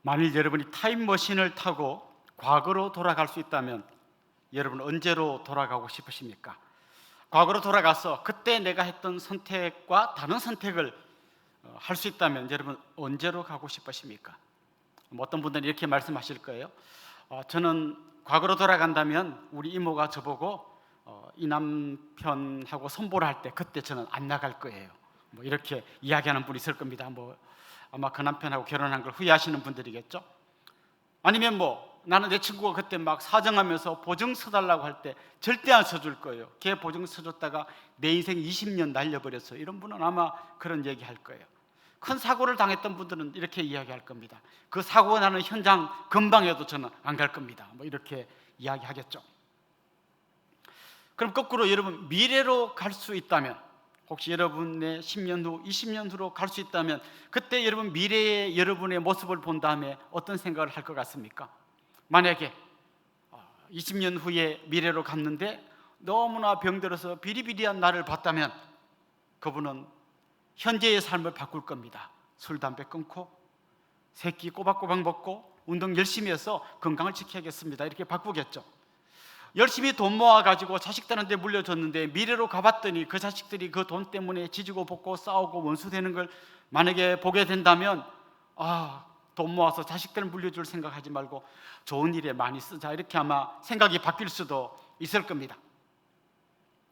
만일 여러분이 타임머신을 타고 과거로 돌아갈 수 있다면 여러분 언제로 돌아가고 싶으십니까? 과거로 돌아가서 그때 내가 했던 선택과 다른 선택을 할 수 있다면 여러분 언제로 가고 싶으십니까? 어떤 분들은 이렇게 말씀하실 거예요. 저는 과거로 돌아간다면 우리 이모가 저보고 이 남편하고 선보를 할 때 그때 저는 안 나갈 거예요. 뭐 이렇게 이야기하는 분이 있을 겁니다. 아마 그 남편하고 결혼한 걸 후회하시는 분들이겠죠. 아니면 나는 내 친구가 그때 막 사정하면서 보증 서달라고 할 때 절대 안 서줄 거예요. 걔 보증 서줬다가 내 인생 20년 날려버렸어. 이런 분은 아마 그런 얘기 할 거예요. 큰 사고를 당했던 분들은 이렇게 이야기할 겁니다. 그 사고가 나는 현장 근방에도 저는 안 갈 겁니다. 이렇게 이야기하겠죠. 그럼 거꾸로 여러분 미래로 갈 수 있다면, 혹시 여러분의 10년 후, 20년 후로 갈 수 있다면 그때 여러분 미래의 여러분의 모습을 본 다음에 어떤 생각을 할 것 같습니까? 만약에 20년 후에 미래로 갔는데 너무나 병들어서 비리비리한 나를 봤다면 그분은 현재의 삶을 바꿀 겁니다. 술, 담배 끊고 새끼 꼬박꼬박 먹고 운동 열심히 해서 건강을 지켜야겠습니다. 이렇게 바꾸겠죠. 열심히 돈 모아가지고 자식들한테 물려줬는데 미래로 가봤더니 그 자식들이 그 돈 때문에 지지고 볶고 싸우고 원수되는 걸 만약에 보게 된다면 돈 모아서 자식들 물려줄 생각하지 말고 좋은 일에 많이 쓰자, 이렇게 아마 생각이 바뀔 수도 있을 겁니다.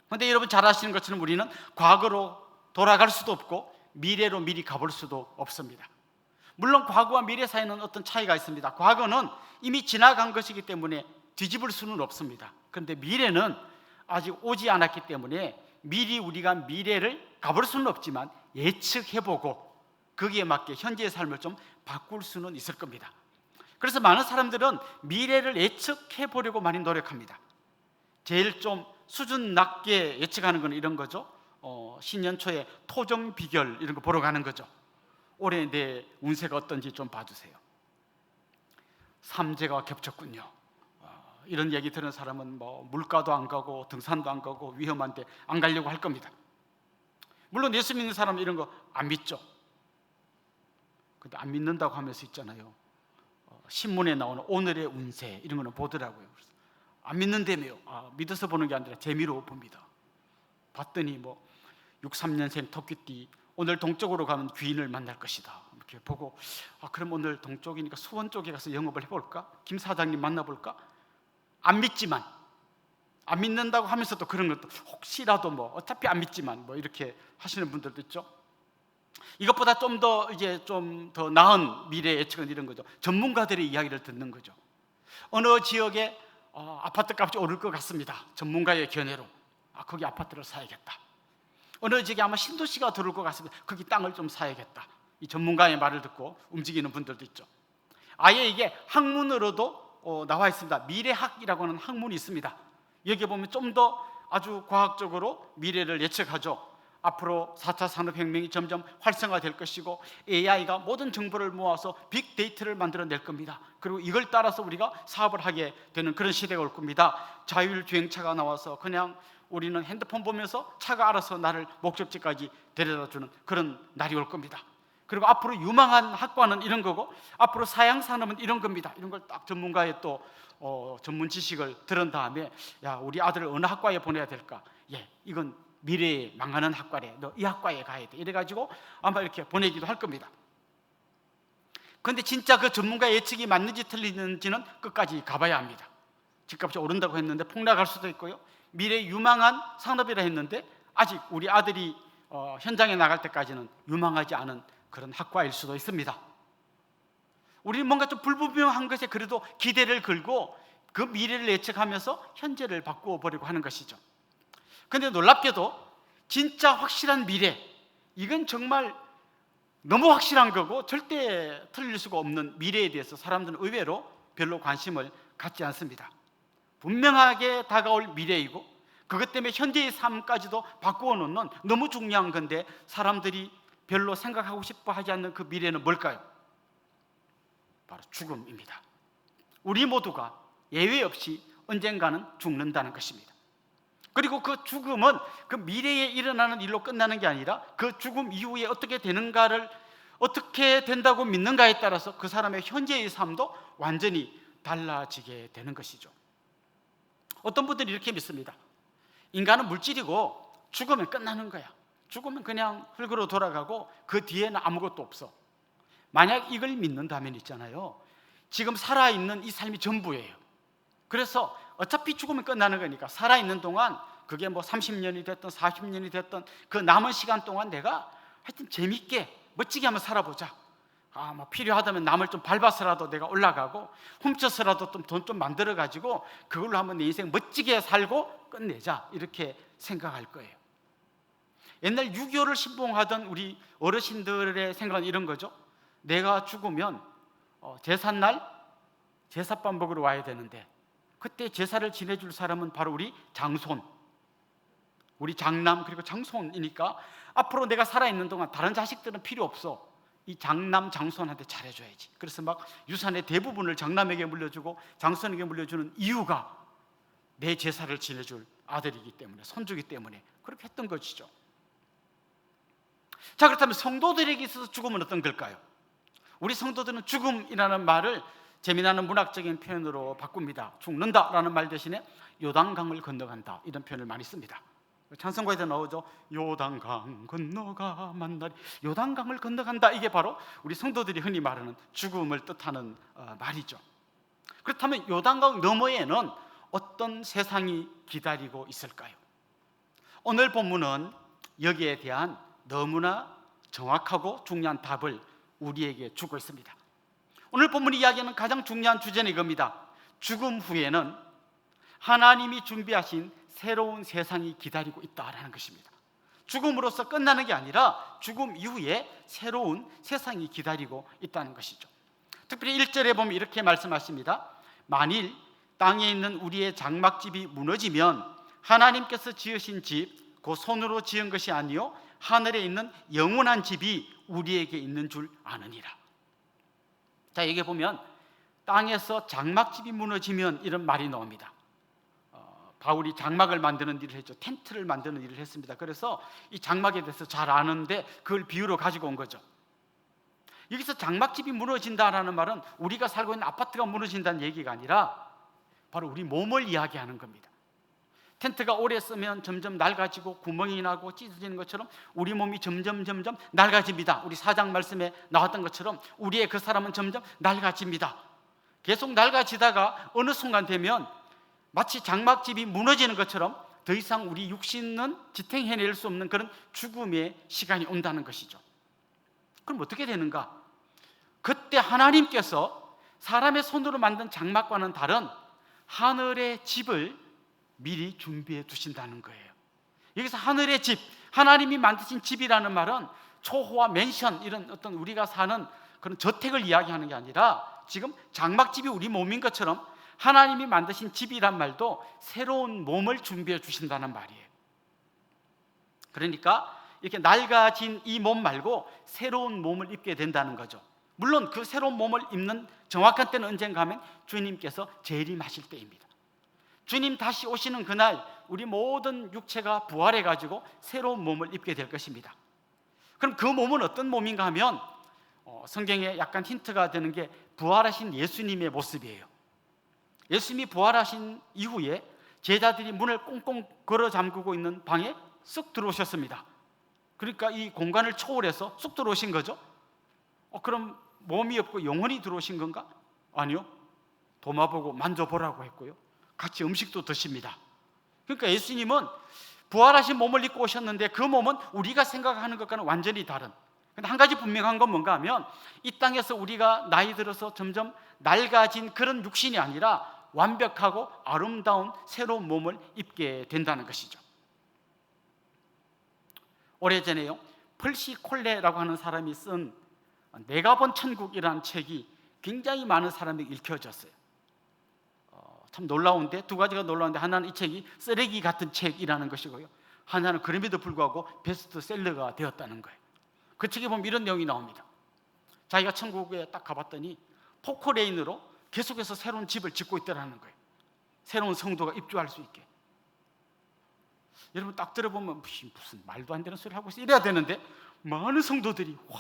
그런데 여러분 잘 아시는 것처럼 우리는 과거로 돌아갈 수도 없고 미래로 미리 가볼 수도 없습니다. 물론 과거와 미래 사이에는 어떤 차이가 있습니다. 과거는 이미 지나간 것이기 때문에 뒤집을 수는 없습니다. 그런데 미래는 아직 오지 않았기 때문에 미리 우리가 미래를 가볼 수는 없지만 예측해보고 거기에 맞게 현재의 삶을 좀 바꿀 수는 있을 겁니다. 그래서 많은 사람들은 미래를 예측해보려고 많이 노력합니다. 제일 좀 수준 낮게 예측하는 건 이런 거죠. 신년 초에 토정 비결 이런 거 보러 가는 거죠. 올해 내 운세가 어떤지 좀 봐주세요. 삼재가 겹쳤군요. 이런 얘기 들은 사람은 물가도 안 가고 등산도 안 가고 위험한데 안 가려고 할 겁니다. 물론 예수 믿는 사람은 이런 거 안 믿죠. 근데 안 믿는다고 하면서 있잖아요. 신문에 나오는 오늘의 운세 이런 거는 보더라고요. 그래서 안 믿는다며요. 믿어서 보는 게 아니라 재미로 봅니다. 봤더니 63년생 토끼띠 오늘 동쪽으로 가면 귀인을 만날 것이다. 이렇게 보고 그럼 오늘 동쪽이니까 수원 쪽에 가서 영업을 해볼까? 김 사장님 만나볼까? 안 믿지만, 안 믿는다고 하면서도 그런 것도 혹시라도 어차피 안 믿지만 이렇게 하시는 분들도 있죠. 이것보다 좀 더 나은 미래 예측은 이런 거죠. 전문가들의 이야기를 듣는 거죠. 어느 지역에 아파트 값이 오를 것 같습니다. 전문가의 견해로 거기 아파트를 사야겠다. 어느 지역에 아마 신도시가 들어올 것 같습니다. 거기 땅을 좀 사야겠다. 이 전문가의 말을 듣고 움직이는 분들도 있죠. 아예 이게 학문으로도 나와 있습니다. 미래학이라고 하는 학문이 있습니다. 여기 보면 좀 더 아주 과학적으로 미래를 예측하죠. 앞으로 4차 산업혁명이 점점 활성화될 것이고 AI가 모든 정보를 모아서 빅데이터를 만들어낼 겁니다. 그리고 이걸 따라서 우리가 사업을 하게 되는 그런 시대가 올 겁니다. 자율주행차가 나와서 그냥 우리는 핸드폰 보면서 차가 알아서 나를 목적지까지 데려다주는 그런 날이 올 겁니다. 그리고 앞으로 유망한 학과는 이런 거고 앞으로 사양산업은 이런 겁니다. 이런 걸 딱 전문가의 또 전문 지식을 들은 다음에 우리 아들을 어느 학과에 보내야 될까? 이건 미래에 망하는 학과래. 너 이 학과에 가야 돼. 이래가지고 아마 이렇게 보내기도 할 겁니다. 그런데 진짜 그 전문가의 예측이 맞는지 틀리는지는 끝까지 가봐야 합니다. 집값이 오른다고 했는데 폭락할 수도 있고요. 미래 유망한 산업이라 했는데 아직 우리 아들이 현장에 나갈 때까지는 유망하지 않은 그런 학과일 수도 있습니다. 우리는 뭔가 좀 불분명한 것에 그래도 기대를 걸고 그 미래를 예측하면서 현재를 바꾸어 보려고 하는 것이죠. 그런데 놀랍게도 진짜 확실한 미래, 이건 정말 너무 확실한 거고 절대 틀릴 수가 없는 미래에 대해서 사람들은 의외로 별로 관심을 갖지 않습니다. 분명하게 다가올 미래이고 그것 때문에 현재의 삶까지도 바꾸어 놓는 너무 중요한 건데 사람들이 별로 생각하고 싶어 하지 않는 그 미래는 뭘까요? 바로 죽음입니다. 우리 모두가 예외 없이 언젠가는 죽는다는 것입니다. 그리고 그 죽음은 그 미래에 일어나는 일로 끝나는 게 아니라 그 죽음 이후에 어떻게 되는가를 어떻게 된다고 믿는가에 따라서 그 사람의 현재의 삶도 완전히 달라지게 되는 것이죠. 어떤 분들이 이렇게 믿습니다. 인간은 물질이고 죽으면 끝나는 거야. 죽으면 그냥 흙으로 돌아가고 그 뒤에는 아무것도 없어. 만약 이걸 믿는다면 있잖아요, 지금 살아있는 이 삶이 전부예요. 그래서 어차피 죽으면 끝나는 거니까 살아있는 동안, 그게 뭐 30년이 됐든 40년이 됐든 그 남은 시간 동안 내가 하여튼 재밌게 멋지게 한번 살아보자. 뭐 필요하다면 남을 좀 밟아서라도 내가 올라가고 훔쳐서라도 좀 돈 좀 만들어 가지고 그걸로 한번 내 인생 멋지게 살고 끝내자, 이렇게 생각할 거예요. 옛날 유교를 신봉하던 우리 어르신들의 생각은 이런 거죠. 내가 죽으면 제삿날 제사밥 먹으러 와야 되는데 그때 제사를 지내줄 사람은 바로 우리 장손, 우리 장남 그리고 장손이니까 앞으로 내가 살아있는 동안 다른 자식들은 필요 없어. 이 장남 장손한테 잘해줘야지. 그래서 막 유산의 대부분을 장남에게 물려주고 장손에게 물려주는 이유가 내 제사를 지내줄 아들이기 때문에, 손주기 때문에 그렇게 했던 것이죠. 자, 그렇다면 성도들에게 있어서 죽음은 어떤 걸까요? 우리 성도들은 죽음이라는 말을 재미나는 문학적인 표현으로 바꿉니다. 죽는다라는 말 대신에 요단강을 건너간다, 이런 표현을 많이 씁니다. 찬송가에도 나오죠. 요단강 건너가 만나리. 요단강을 건너간다, 이게 바로 우리 성도들이 흔히 말하는 죽음을 뜻하는 말이죠. 그렇다면 요단강 너머에는 어떤 세상이 기다리고 있을까요? 오늘 본문은 여기에 대한 너무나 정확하고 중요한 답을 우리에게 주고 있습니다. 오늘 본문이 이야기하는 가장 중요한 주제는 이겁니다. 죽음 후에는 하나님이 준비하신 새로운 세상이 기다리고 있다라는 것입니다. 죽음으로써 끝나는 게 아니라 죽음 이후에 새로운 세상이 기다리고 있다는 것이죠. 특별히 1절에 보면 이렇게 말씀하십니다. 만일 땅에 있는 우리의 장막집이 무너지면 하나님께서 지으신 집, 그 손으로 지은 것이 아니요 하늘에 있는 영원한 집이 우리에게 있는 줄 아느니라. 자, 여기 보면 땅에서 장막집이 무너지면 이런 말이 나옵니다. 바울이 장막을 만드는 일을 했죠. 텐트를 만드는 일을 했습니다. 그래서 이 장막에 대해서 잘 아는데 그걸 비유로 가지고 온 거죠. 여기서 장막집이 무너진다라는 말은 우리가 살고 있는 아파트가 무너진다는 얘기가 아니라 바로 우리 몸을 이야기하는 겁니다. 텐트가 오래 쓰면 점점 낡아지고 구멍이 나고 찢어지는 것처럼 우리 몸이 점점 낡아집니다. 우리 4장 말씀에 나왔던 것처럼 우리의 그 사람은 점점 낡아집니다. 계속 낡아지다가 어느 순간 되면 마치 장막집이 무너지는 것처럼 더 이상 우리 육신은 지탱해낼 수 없는 그런 죽음의 시간이 온다는 것이죠. 그럼 어떻게 되는가? 그때 하나님께서 사람의 손으로 만든 장막과는 다른 하늘의 집을 미리 준비해 두신다는 거예요. 여기서 하늘의 집, 하나님이 만드신 집이라는 말은 초호화 맨션, 이런 어떤 우리가 사는 그런 저택을 이야기하는 게 아니라 지금 장막집이 우리 몸인 것처럼 하나님이 만드신 집이란 말도 새로운 몸을 준비해 주신다는 말이에요. 그러니까 이렇게 낡아진 이 몸 말고 새로운 몸을 입게 된다는 거죠. 물론 그 새로운 몸을 입는 정확한 때는 언젠가 하면 주님께서 재림하실 때입니다. 주님 다시 오시는 그날 우리 모든 육체가 부활해 가지고 새로운 몸을 입게 될 것입니다. 그럼 그 몸은 어떤 몸인가 하면 성경에 약간 힌트가 되는 게 부활하신 예수님의 모습이에요. 예수님이 부활하신 이후에 제자들이 문을 꽁꽁 걸어 잠그고 있는 방에 쑥 들어오셨습니다. 그러니까 이 공간을 초월해서 쑥 들어오신 거죠. 그럼 몸이 없고 영혼이 들어오신 건가? 아니요. 도마보고 만져보라고 했고요. 같이 음식도 드십니다. 그러니까 예수님은 부활하신 몸을 입고 오셨는데 그 몸은 우리가 생각하는 것과는 완전히 다른, 근데 한 가지 분명한 건 뭔가 하면 이 땅에서 우리가 나이 들어서 점점 낡아진 그런 육신이 아니라 완벽하고 아름다운 새로운 몸을 입게 된다는 것이죠. 오래전에요, 펄시 콜레라고 하는 사람이 쓴 내가 본 천국이라는 책이 굉장히 많은 사람에게 읽혀졌어요. 참 놀라운데, 두 가지가 놀라운데, 하나는 이 책이 쓰레기 같은 책이라는 것이고요, 하나는 그럼에도 불구하고 베스트셀러가 되었다는 거예요. 그 책에 보면 이런 내용이 나옵니다. 자기가 천국에 딱 가봤더니 포크레인으로 계속해서 새로운 집을 짓고 있다는 거예요. 새로운 성도가 입주할 수 있게. 여러분 딱 들어보면 무슨 말도 안 되는 소리 하고 있어 이래야 되는데, 많은 성도들이 와,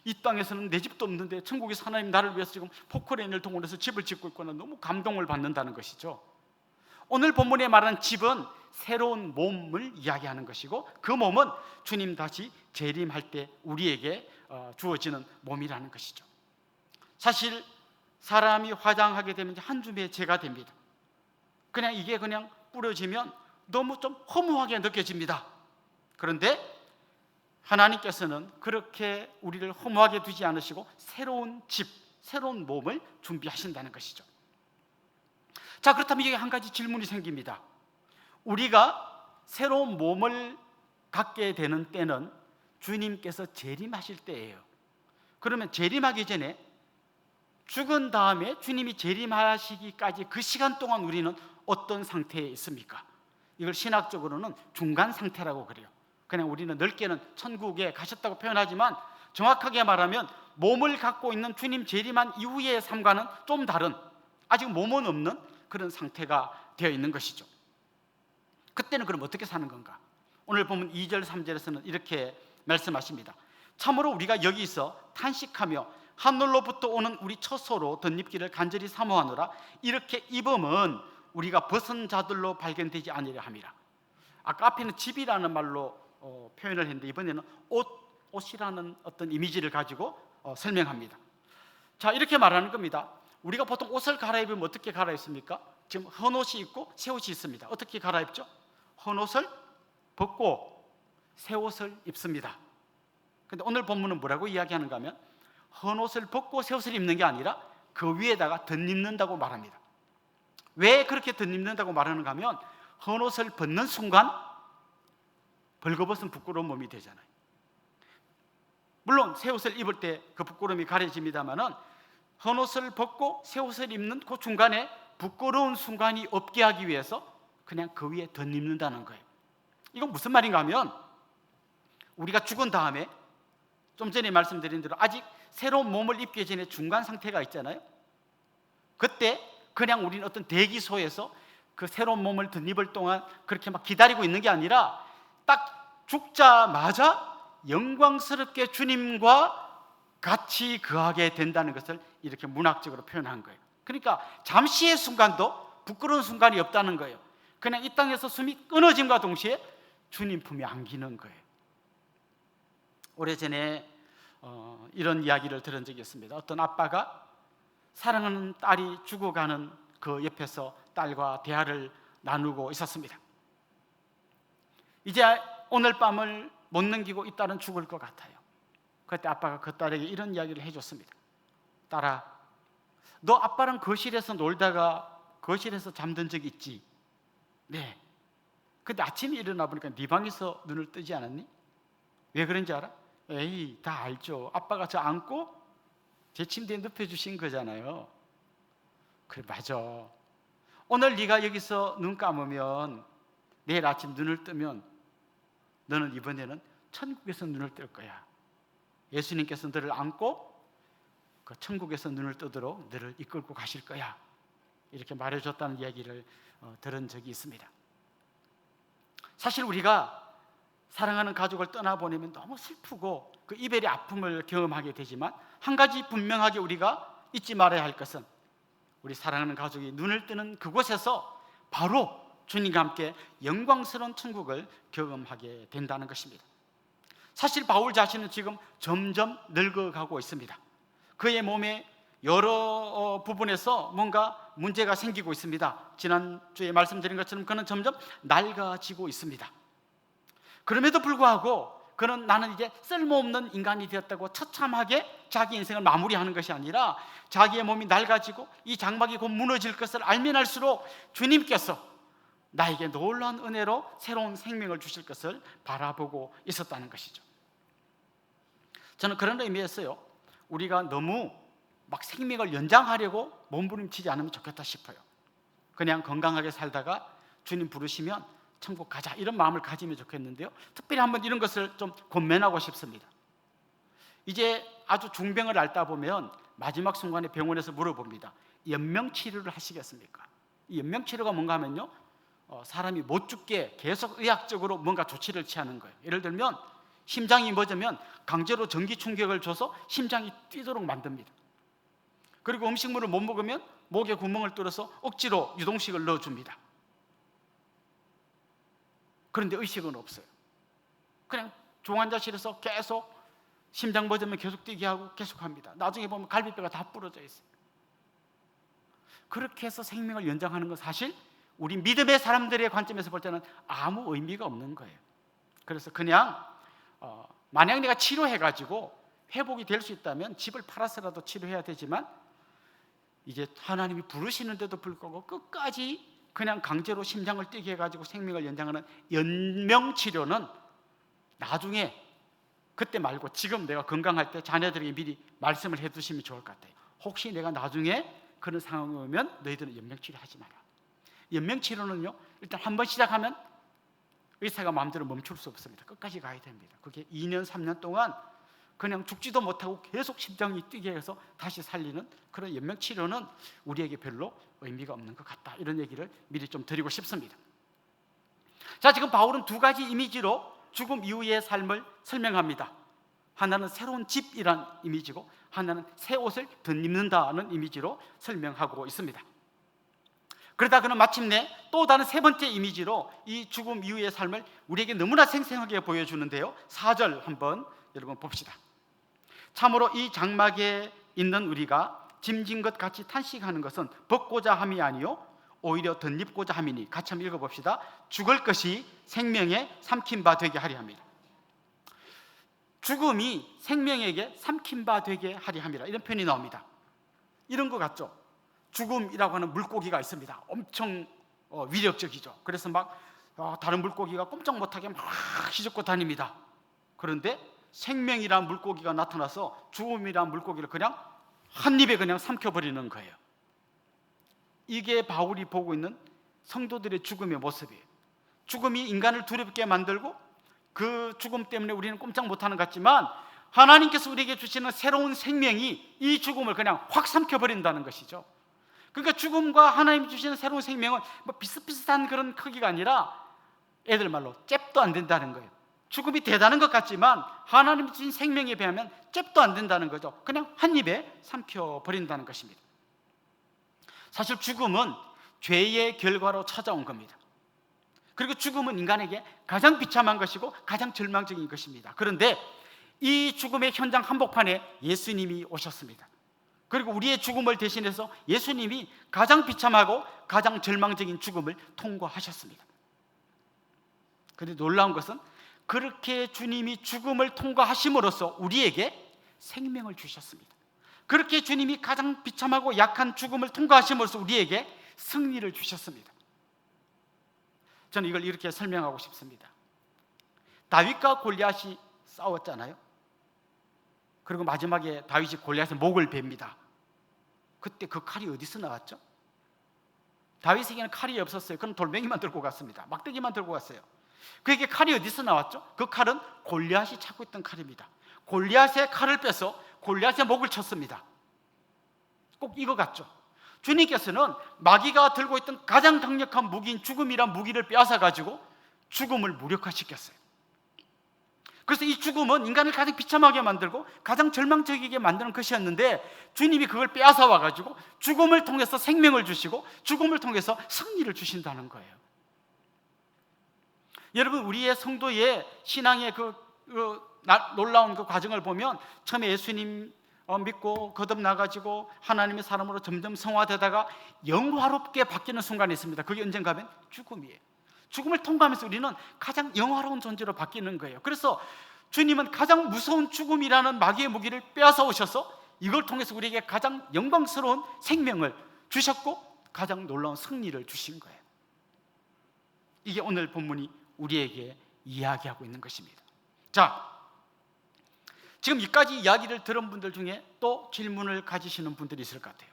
이 땅에서는 내 집도 없는데 천국에서 하나님 나를 위해서 지금 포크레인을 동원해서 집을 짓고 있거나 너무 감동을 받는다는 것이죠. 오늘 본문에 말하는 집은 새로운 몸을 이야기하는 것이고, 그 몸은 주님 다시 재림할 때 우리에게 주어지는 몸이라는 것이죠. 사실 사람이 화장하게 되면 한 줌의 재가 됩니다. 그냥 이게 그냥 뿌려지면 너무 좀 허무하게 느껴집니다. 그런데 하나님께서는 그렇게 우리를 허무하게 두지 않으시고 새로운 집, 새로운 몸을 준비하신다는 것이죠. 자, 그렇다면 이게 한 가지 질문이 생깁니다. 우리가 새로운 몸을 갖게 되는 때는 주님께서 재림하실 때예요. 그러면 재림하기 전에, 죽은 다음에 주님이 재림하시기까지 그 시간 동안 우리는 어떤 상태에 있습니까? 이걸 신학적으로는 중간 상태라고 그래요. 그냥 우리는 넓게는 천국에 가셨다고 표현하지만, 정확하게 말하면 몸을 갖고 있는 주님 재림한 이후의 삶과는 좀 다른, 아직 몸은 없는 그런 상태가 되어 있는 것이죠. 그때는 그럼 어떻게 사는 건가? 오늘 보면 2절 3절에서는 이렇게 말씀하십니다. 참으로 우리가 여기서 탄식하며 하늘로부터 오는 우리 처소로 덧입기를 간절히 사모하노라. 이렇게 입음은 우리가 벗은 자들로 발견되지 아니려 함이라. 아까 앞에는 집이라는 말로 표현을 했는데, 이번에는 옷이라는 어떤 이미지를 가지고 설명합니다. 자, 이렇게 말하는 겁니다. 우리가 보통 옷을 갈아입으면 어떻게 갈아입습니까? 지금 헌옷이 있고 새 옷이 있습니다. 어떻게 갈아입죠? 헌옷을 벗고 새 옷을 입습니다. 근데 오늘 본문은 뭐라고 이야기하는가 하면, 헌옷을 벗고 새 옷을 입는 게 아니라 그 위에다가 덧입는다고 말합니다. 왜 그렇게 덧입는다고 말하는가 하면, 헌옷을 벗는 순간 벌거벗은 부끄러운 몸이 되잖아요. 물론 새 옷을 입을 때 그 부끄러움이 가려집니다만은, 헌옷을 벗고 새 옷을 입는 그 중간에 부끄러운 순간이 없게 하기 위해서 그냥 그 위에 덧입는다는 거예요. 이건 무슨 말인가 하면, 우리가 죽은 다음에 좀 전에 말씀드린 대로 아직 새로운 몸을 입기 전에 중간 상태가 있잖아요. 그때 그냥 우리는 어떤 대기소에서 그 새로운 몸을 덧입을 동안 그렇게 막 기다리고 있는 게 아니라, 딱 죽자마자 영광스럽게 주님과 같이 거하게 된다는 것을 이렇게 문학적으로 표현한 거예요. 그러니까 잠시의 순간도 부끄러운 순간이 없다는 거예요. 그냥 이 땅에서 숨이 끊어짐과 동시에 주님 품에 안기는 거예요. 오래전에 이런 이야기를 들은 적이 있습니다. 어떤 아빠가 사랑하는 딸이 죽어가는 그 옆에서 딸과 대화를 나누고 있었습니다. 이제 오늘 밤을 못 넘기고 이 딸은 죽을 것 같아요. 그때 아빠가 그 딸에게 이런 이야기를 해줬습니다. 딸아, 너 아빠랑 거실에서 놀다가 거실에서 잠든 적 있지? 네. 근데 아침에 일어나 보니까 네 방에서 눈을 뜨지 않았니? 왜 그런지 알아? 에이, 다 알죠. 아빠가 저 안고 제 침대에 눕혀주신 거잖아요. 그래, 맞아. 오늘 네가 여기서 눈 감으면 내일 아침 눈을 뜨면 너는 이번에는 천국에서 눈을 뜰 거야. 예수님께서 너를 안고 그 천국에서 눈을 뜨도록 너를 이끌고 가실 거야. 이렇게 말해줬다는 이야기를 들은 적이 있습니다. 사실 우리가 사랑하는 가족을 떠나보내면 너무 슬프고 그 이별의 아픔을 경험하게 되지만, 한 가지 분명하게 우리가 잊지 말아야 할 것은, 우리 사랑하는 가족이 눈을 뜨는 그곳에서 바로 주님과 함께 영광스러운 천국을 경험하게 된다는 것입니다. 사실 바울 자신은 지금 점점 늙어가고 있습니다. 그의 몸에 여러 부분에서 뭔가 문제가 생기고 있습니다. 지난주에 말씀드린 것처럼 그는 점점 낡아지고 있습니다. 그럼에도 불구하고 그는 나는 이제 쓸모없는 인간이 되었다고 처참하게 자기 인생을 마무리하는 것이 아니라, 자기의 몸이 낡아지고 이 장막이 곧 무너질 것을 알면 알수록 주님께서 나에게 놀라운 은혜로 새로운 생명을 주실 것을 바라보고 있었다는 것이죠. 저는 그런 의미에서요, 우리가 너무 막 생명을 연장하려고 몸부림치지 않으면 좋겠다 싶어요. 그냥 건강하게 살다가 주님 부르시면 천국 가자, 이런 마음을 가지면 좋겠는데요, 특별히 한번 이런 것을 좀 권면하고 싶습니다. 이제 아주 중병을 앓다 보면 마지막 순간에 병원에서 물어봅니다. 연명치료를 하시겠습니까? 이 연명치료가 뭔가 하면요, 사람이 못 죽게 계속 의학적으로 뭔가 조치를 취하는 거예요. 예를 들면 심장이 멎으면 강제로 전기 충격을 줘서 심장이 뛰도록 만듭니다. 그리고 음식물을 못 먹으면 목에 구멍을 뚫어서 억지로 유동식을 넣어줍니다. 그런데 의식은 없어요. 그냥 중환자실에서 계속 심장 멎으면 계속 뛰게 하고 계속합니다. 나중에 보면 갈비뼈가 다 부러져 있어요. 그렇게 해서 생명을 연장하는 건 사실 우리 믿음의 사람들의 관점에서 볼 때는 아무 의미가 없는 거예요. 그래서 그냥 만약 내가 치료해가지고 회복이 될 수 있다면 집을 팔아서라도 치료해야 되지만, 이제 하나님이 부르시는데도 불구하고 끝까지 그냥 강제로 심장을 뛰게 해가지고 생명을 연장하는 연명치료는 나중에, 그때 말고 지금 내가 건강할 때 자녀들에게 미리 말씀을 해두시면 좋을 것 같아요. 혹시 내가 나중에 그런 상황이 오면 너희들은 연명치료 하지 마라. 연명치료는요, 일단 한번 시작하면 의사가 마음대로 멈출 수 없습니다. 끝까지 가야 됩니다. 그게 2년 3년 동안 그냥 죽지도 못하고 계속 심장이 뛰게 해서 다시 살리는 그런 연명치료는 우리에게 별로 의미가 없는 것 같다, 이런 얘기를 미리 좀 드리고 싶습니다. 자, 지금 바울은 두 가지 이미지로 죽음 이후의 삶을 설명합니다. 하나는 새로운 집이란 이미지고, 하나는 새 옷을 덧입는다는 이미지로 설명하고 있습니다. 그러다 그는 마침내 또 다른 세 번째 이미지로 이 죽음 이후의 삶을 우리에게 너무나 생생하게 보여주는데요, 4절 한번 여러분 봅시다. 참으로 이 장막에 있는 우리가 짐진 것 같이 탄식하는 것은 벗고자 함이 아니요 오히려 덧입고자 함이니. 같이 한번 읽어봅시다. 죽을 것이 생명에 삼킨 바 되게 하리 함이라. 죽음이 생명에게 삼킨 바 되게 하리 함이라, 이런 표현이 나옵니다. 이런 것 같죠? 죽음이라고 하는 물고기가 있습니다. 엄청 위력적이죠. 그래서 막 다른 물고기가 꼼짝 못하게 막 휘젓고 다닙니다. 그런데 생명이란 물고기가 나타나서 죽음이란 물고기를 그냥 한 입에 그냥 삼켜버리는 거예요. 이게 바울이 보고 있는 성도들의 죽음의 모습이에요. 죽음이 인간을 두렵게 만들고 그 죽음 때문에 우리는 꼼짝 못하는 것 같지만, 하나님께서 우리에게 주시는 새로운 생명이 이 죽음을 그냥 확 삼켜버린다는 것이죠. 그러니까 죽음과 하나님이 주시는 새로운 생명은 뭐 비슷비슷한 그런 크기가 아니라 애들 말로 잽도 안 된다는 거예요. 죽음이 대단한 것 같지만 하나님이 주신 생명에 비하면 잽도 안 된다는 거죠. 그냥 한 입에 삼켜버린다는 것입니다. 사실 죽음은 죄의 결과로 찾아온 겁니다. 그리고 죽음은 인간에게 가장 비참한 것이고 가장 절망적인 것입니다. 그런데 이 죽음의 현장 한복판에 예수님이 오셨습니다. 그리고 우리의 죽음을 대신해서 예수님이 가장 비참하고 가장 절망적인 죽음을 통과하셨습니다. 그런데 놀라운 것은 그렇게 주님이 죽음을 통과하심으로써 우리에게 생명을 주셨습니다. 그렇게 주님이 가장 비참하고 약한 죽음을 통과하심으로써 우리에게 승리를 주셨습니다. 저는 이걸 이렇게 설명하고 싶습니다. 다윗과 골리앗이 싸웠잖아요. 그리고 마지막에 다윗이 골리앗의 목을 베입니다. 그때 그 칼이 어디서 나왔죠? 다윗에게는 칼이 없었어요. 그럼 돌멩이만 들고 갔습니다. 막대기만 들고 갔어요. 그에게 칼이 어디서 나왔죠? 그 칼은 골리앗이 찾고 있던 칼입니다. 골리앗의 칼을 빼서 골리앗의 목을 쳤습니다. 꼭 이거 같죠? 주님께서는 마귀가 들고 있던 가장 강력한 무기인 죽음이란 무기를 빼앗아 가지고 죽음을 무력화시켰어요. 그래서 이 죽음은 인간을 가장 비참하게 만들고 가장 절망적이게 만드는 것이었는데, 주님이 그걸 빼앗아 와가지고 죽음을 통해서 생명을 주시고 죽음을 통해서 승리를 주신다는 거예요. 여러분, 우리의 성도의 신앙의 놀라운 그 과정을 보면, 처음에 예수님 믿고 거듭나가지고 하나님의 사람으로 점점 성화되다가 영화롭게 바뀌는 순간이 있습니다. 그게 언젠가면 죽음이에요. 죽음을 통과하면서 우리는 가장 영화로운 존재로 바뀌는 거예요. 그래서 주님은 가장 무서운 죽음이라는 마귀의 무기를 빼앗아 오셔서 이걸 통해서 우리에게 가장 영광스러운 생명을 주셨고 가장 놀라운 승리를 주신 거예요. 이게 오늘 본문이 우리에게 이야기하고 있는 것입니다. 자, 지금 이까지 이야기를 들은 분들 중에 또 질문을 가지시는 분들이 있을 것 같아요.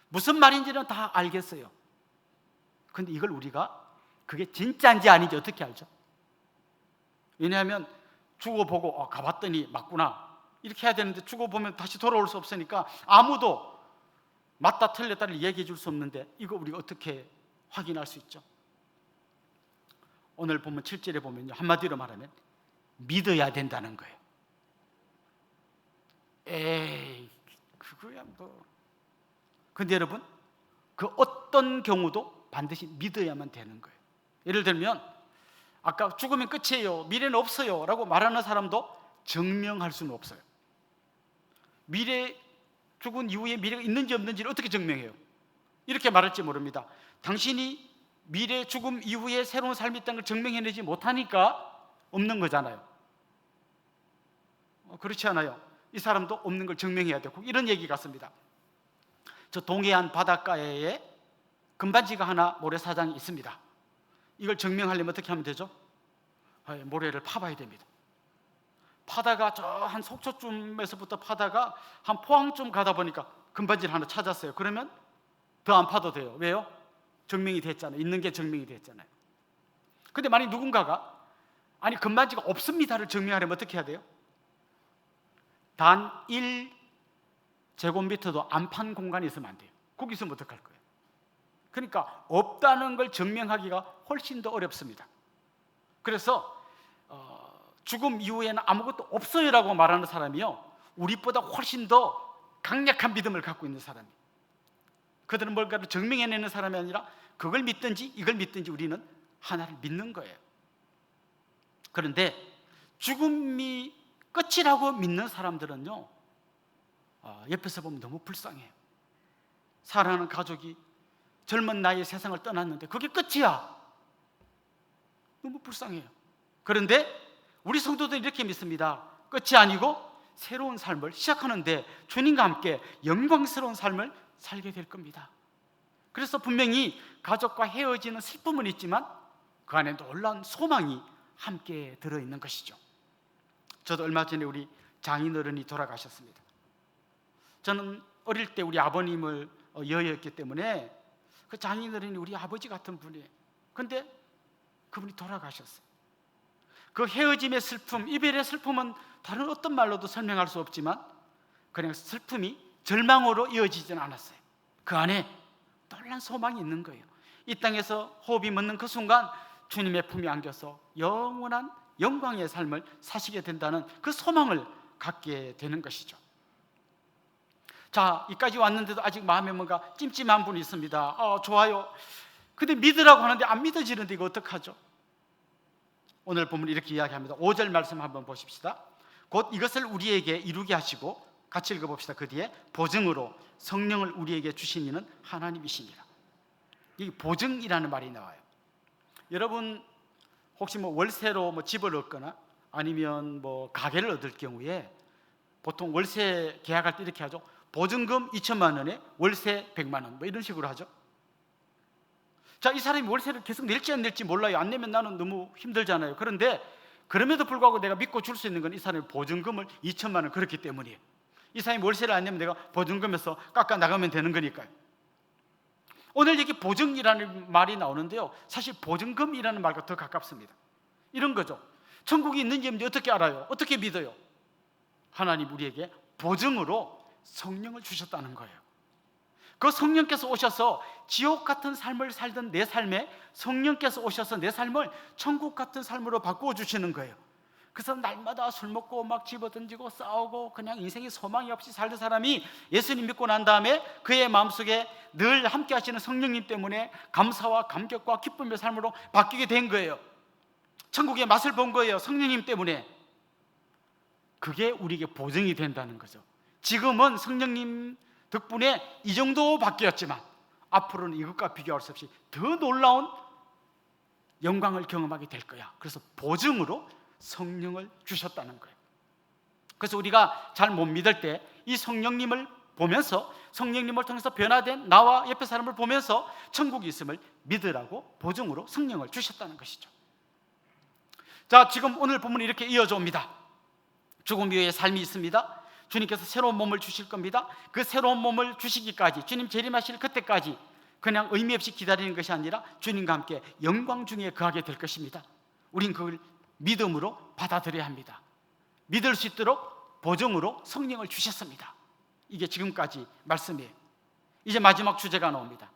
무슨 말인지는 다 알겠어요. 근데 이걸 우리가 그게 진짜인지 아닌지 어떻게 알죠? 왜냐하면 죽어보고 가봤더니 맞구나 이렇게 해야 되는데, 죽어보면 다시 돌아올 수 없으니까 아무도 맞다 틀렸다를 얘기해 줄 수 없는데 이거 우리가 어떻게 확인할 수 있죠? 오늘 보면 7절에 보면요, 한마디로 말하면 믿어야 된다는 거예요. 에이, 그거야 뭐. 근데 여러분, 그 어떤 경우도 반드시 믿어야만 되는 거예요. 예를 들면 아까 죽으면 끝이에요, 미래는 없어요 라고 말하는 사람도 증명할 수는 없어요. 죽은 이후에 미래가 있는지 없는지를 어떻게 증명해요? 이렇게 말할지 모릅니다. 당신이 미래 죽음 이후에 새로운 삶이 있다는 걸 증명해내지 못하니까 없는 거잖아요. 그렇지 않아요? 이 사람도 없는 걸 증명해야 되고, 이런 얘기 같습니다. 저 동해안 바닷가에 금반지가 하나 모래사장이 있습니다. 이걸 증명하려면 어떻게 하면 되죠? 모래를 파봐야 됩니다. 파다가 저 한 속초쯤에서부터 파다가 한 포항쯤 가다 보니까 금반지를 하나 찾았어요. 그러면 더 안 파도 돼요. 왜요? 증명이 됐잖아요. 있는 게 증명이 됐잖아요. 근데 만약 누군가가 아니 금반지가 없습니다를 증명하려면 어떻게 해야 돼요? 단 1제곱미터도 안 판 공간이 있으면 안 돼요. 거기 있으면 어떡할 거예요? 그러니까 없다는 걸 증명하기가 훨씬 더 어렵습니다. 그래서 죽음 이후에는 아무것도 없어요라고 말하는 사람이요, 우리보다 훨씬 더 강력한 믿음을 갖고 있는 사람이에요. 그들은 뭔가를 증명해내는 사람이 아니라 그걸 믿든지 이걸 믿든지 우리는 하나를 믿는 거예요. 그런데 죽음이 끝이라고 믿는 사람들은요, 옆에서 보면 너무 불쌍해요. 사랑하는 가족이 젊은 나이에 세상을 떠났는데 그게 끝이야. 너무 불쌍해요. 그런데 우리 성도들은 이렇게 믿습니다. 끝이 아니고 새로운 삶을 시작하는데 주님과 함께 영광스러운 삶을 살게 될 겁니다. 그래서 분명히 가족과 헤어지는 슬픔은 있지만 그 안에 놀라운 소망이 함께 들어있는 것이죠. 저도 얼마 전에 우리 장인어른이 돌아가셨습니다. 저는 어릴 때 우리 아버님을 여였기 때문에 그 장인어른이 우리 아버지 같은 분이에요. 근데 그분이 돌아가셨어요. 그 헤어짐의 슬픔, 이별의 슬픔은 다른 어떤 말로도 설명할 수 없지만 그냥 슬픔이 절망으로 이어지지는 않았어요. 그 안에 놀란 소망이 있는 거예요. 이 땅에서 호흡이 멎는 그 순간 주님의 품에 안겨서 영원한 영광의 삶을 사시게 된다는 그 소망을 갖게 되는 것이죠. 자, 이까지 왔는데도 아직 마음에 뭔가 찜찜한 분이 있습니다. 좋아요. 근데 믿으라고 하는데 안 믿어지는데 이거 어떡하죠? 오늘 보면 이렇게 이야기합니다. 5절 말씀 한번 보십시다. 곧 이것을 우리에게 이루게 하시고, 같이 읽어봅시다. 그 뒤에 보증으로 성령을 우리에게 주신 이는 하나님이시니라. 이 보증이라는 말이 나와요. 여러분 혹시 월세로 집을 얻거나 아니면 가게를 얻을 경우에 보통 월세 계약할 때 이렇게 하죠. 보증금 2천만 원에 월세 100만 원 이런 식으로 하죠. 자, 이 사람이 월세를 계속 낼지 안 낼지 몰라요. 안 내면 나는 너무 힘들잖아요. 그런데 그럼에도 불구하고 내가 믿고 줄 수 있는 건 이 사람이 보증금을 2천만 원 그렇기 때문이에요. 이 사람이 월세를 안 내면 내가 보증금에서 깎아 나가면 되는 거니까요. 오늘 여기 보증이라는 말이 나오는데요, 사실 보증금이라는 말과 더 가깝습니다. 이런 거죠. 천국이 있는지 없는지 어떻게 알아요? 어떻게 믿어요? 하나님 우리에게 보증으로 성령을 주셨다는 거예요. 그 성령께서 오셔서 지옥 같은 삶을 살던 내 삶에 성령께서 오셔서 내 삶을 천국 같은 삶으로 바꾸어 주시는 거예요. 그래서 날마다 술 먹고 막 집어던지고 싸우고 그냥 인생에 소망이 없이 살던 사람이 예수님 믿고 난 다음에 그의 마음속에 늘 함께 하시는 성령님 때문에 감사와 감격과 기쁨의 삶으로 바뀌게 된 거예요. 천국의 맛을 본 거예요. 성령님 때문에. 그게 우리에게 보증이 된다는 거죠. 지금은 성령님 덕분에 이 정도 바뀌었지만 앞으로는 이것과 비교할 수 없이 더 놀라운 영광을 경험하게 될 거야. 그래서 보증으로 성령을 주셨다는 거예요. 그래서 우리가 잘 못 믿을 때 이 성령님을 보면서, 성령님을 통해서 변화된 나와 옆에 사람을 보면서 천국이 있음을 믿으라고 보증으로 성령을 주셨다는 것이죠. 자, 지금 오늘 본문이 이렇게 이어져 옵니다. 죽음 이후에 삶이 있습니다. 주님께서 새로운 몸을 주실 겁니다. 그 새로운 몸을 주시기까지, 주님 재림하실 그때까지 그냥 의미 없이 기다리는 것이 아니라 주님과 함께 영광 중에 거하게 될 것입니다. 우린 그걸 믿음으로 받아들여야 합니다. 믿을 수 있도록 보증으로 성령을 주셨습니다. 이게 지금까지 말씀이에요. 이제 마지막 주제가 나옵니다.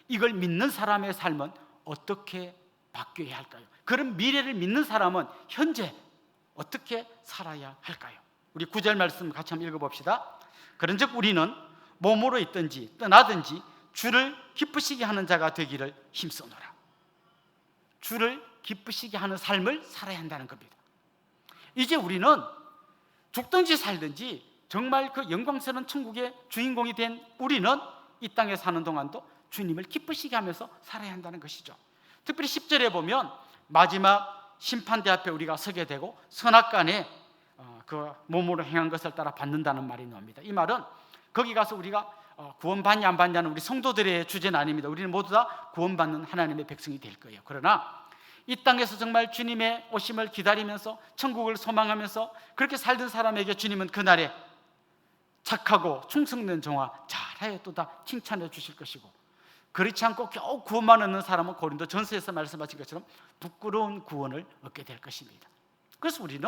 이걸 믿는 사람의 삶은 어떻게 바뀌어야 할까요? 그런 미래를 믿는 사람은 현재 어떻게 살아야 할까요? 우리 9절 말씀 같이 한번 읽어봅시다. 그런즉 우리는 몸으로 있든지 떠나든지 주를 기쁘시게 하는 자가 되기를 힘쓰노라. 주를 기쁘시게 하는 삶을 살아야 한다는 겁니다. 이제 우리는 죽든지 살든지 정말 그 영광스러운 천국의 주인공이 된 우리는 이 땅에 사는 동안도 주님을 기쁘시게 하면서 살아야 한다는 것이죠. 특별히 10절에 보면 마지막 심판대 앞에 우리가 서게 되고 선악간에 그 몸으로 행한 것을 따라 받는다는 말이 나옵니다. 이 말은 거기 가서 우리가 구원받냐 안 받냐는 우리 성도들의 주제는 아닙니다. 우리는 모두 다 구원받는 하나님의 백성이 될 거예요. 그러나 이 땅에서 정말 주님의 오심을 기다리면서 천국을 소망하면서 그렇게 살던 사람에게 주님은 그날에 착하고 충성된 종아 잘하였도다 칭찬해 주실 것이고, 그렇지 않고 겨우 구원만 얻는 사람은 고린도 전서에서 말씀하신 것처럼 부끄러운 구원을 얻게 될 것입니다. 그래서 우리는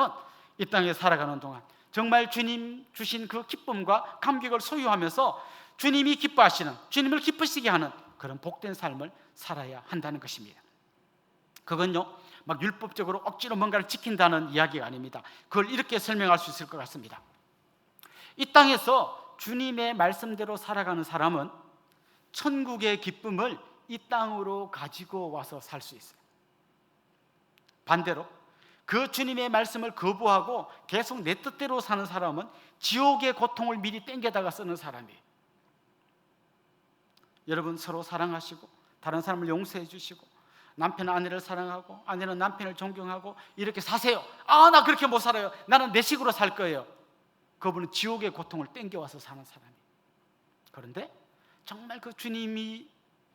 이 땅에 살아가는 동안 정말 주님 주신 그 기쁨과 감격을 소유하면서 주님이 기뻐하시는, 주님을 기쁘시게 하는 그런 복된 삶을 살아야 한다는 것입니다. 그건요 막 율법적으로 억지로 뭔가를 지킨다는 이야기가 아닙니다. 그걸 이렇게 설명할 수 있을 것 같습니다. 이 땅에서 주님의 말씀대로 살아가는 사람은 천국의 기쁨을 이 땅으로 가지고 와서 살 수 있어요. 반대로 그 주님의 말씀을 거부하고 계속 내 뜻대로 사는 사람은 지옥의 고통을 미리 땡겨다가 쓰는 사람이에요. 여러분 서로 사랑하시고 다른 사람을 용서해 주시고 남편은 아내를 사랑하고 아내는 남편을 존경하고 이렇게 사세요. 나 그렇게 못 살아요. 나는 내 식으로 살 거예요. 그분은 지옥의 고통을 땡겨와서 사는 사람이에요. 그런데 정말 그 주님이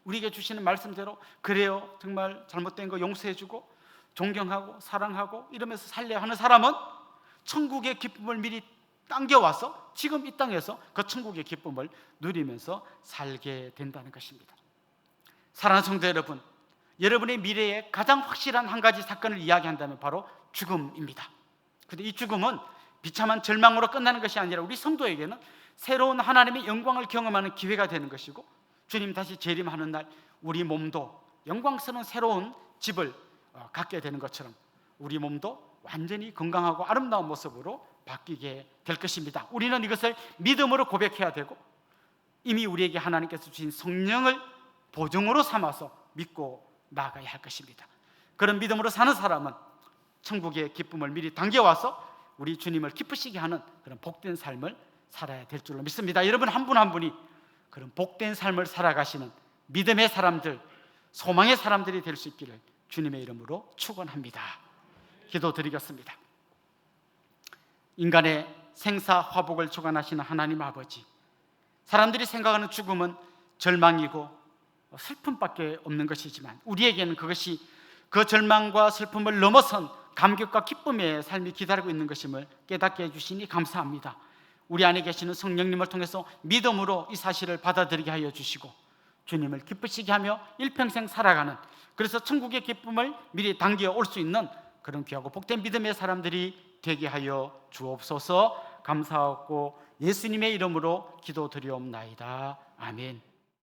우리에게 주시는 말씀대로 그래요, 정말 잘못된 거 용서해주고 존경하고 사랑하고 이러면서 살려야 하는 사람은 천국의 기쁨을 미리 당겨와서 지금 이 땅에서 그 천국의 기쁨을 누리면서 살게 된다는 것입니다. 사랑하는 성도 여러분, 여러분의 미래에 가장 확실한 한 가지 사건을 이야기한다면 바로 죽음입니다. 그런데 이 죽음은 비참한 절망으로 끝나는 것이 아니라 우리 성도에게는 새로운 하나님의 영광을 경험하는 기회가 되는 것이고, 주님 다시 재림하는 날 우리 몸도 영광스러운 새로운 집을 갖게 되는 것처럼 우리 몸도 완전히 건강하고 아름다운 모습으로 바뀌게 될 것입니다. 우리는 이것을 믿음으로 고백해야 되고 이미 우리에게 하나님께서 주신 성령을 보증으로 삼아서 믿고 나아가야 할 것입니다. 그런 믿음으로 사는 사람은 천국의 기쁨을 미리 당겨와서 우리 주님을 기쁘시게 하는 그런 복된 삶을 살아야 될 줄로 믿습니다. 여러분 한 분 한 분이 그런 복된 삶을 살아가시는 믿음의 사람들, 소망의 사람들이 될 수 있기를 주님의 이름으로 축원합니다. 기도드리겠습니다. 인간의 생사화복을 주관하시는 하나님 아버지, 사람들이 생각하는 죽음은 절망이고 슬픔밖에 없는 것이지만 우리에게는 그것이 그 절망과 슬픔을 넘어선 감격과 기쁨의 삶이 기다리고 있는 것임을 깨닫게 해주시니 감사합니다. 우리 안에 계시는 성령님을 통해서 믿음으로 이 사실을 받아들이게 하여 주시고 주님을 기쁘시게 하며 일평생 살아가는, 그래서 천국의 기쁨을 미리 당겨 올 수 있는 그런 귀하고 복된 믿음의 사람들이 되게 하여 주옵소서. 감사하고 예수님의 이름으로 기도드리옵나이다. 아멘.